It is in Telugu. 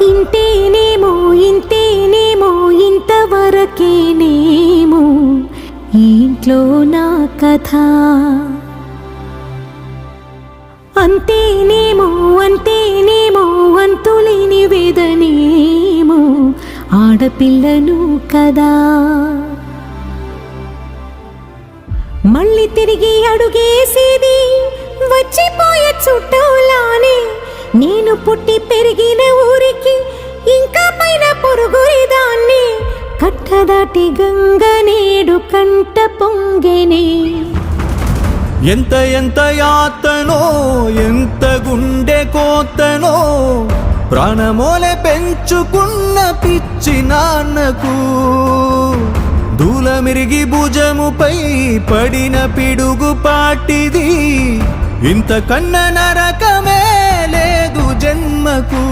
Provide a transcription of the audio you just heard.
ఇంతేనేమో ఇంతేనేమో ఇంతవరకేనేమో ఈ ఇంట్లో నా కథ. అంతేనేమో అంతేనేమో అంతులేని వేదనేమో ఆడపిల్లను కదా. మళ్ళీ తిరిగి అడుగేసేది వచ్చిపోయే చుట్టూలానే. నేను పుట్టి పెరిగిన ఊరికి ఇంకా పైన పొరుగుదాన్ని. కట్టదాటి గంగ నేడు కంట పొంగెనే. ఎంత ఎంత యాతనో ఎంత గుండె కోతనో ప్రాణమోలే పెంచుకున్న పిచ్చి నాన్నకు. దూలమిరిగి భుజముపై పడిన పిడుగు పాటిది. ఇంతకన్నా నరకమే లేదు జన్మకు.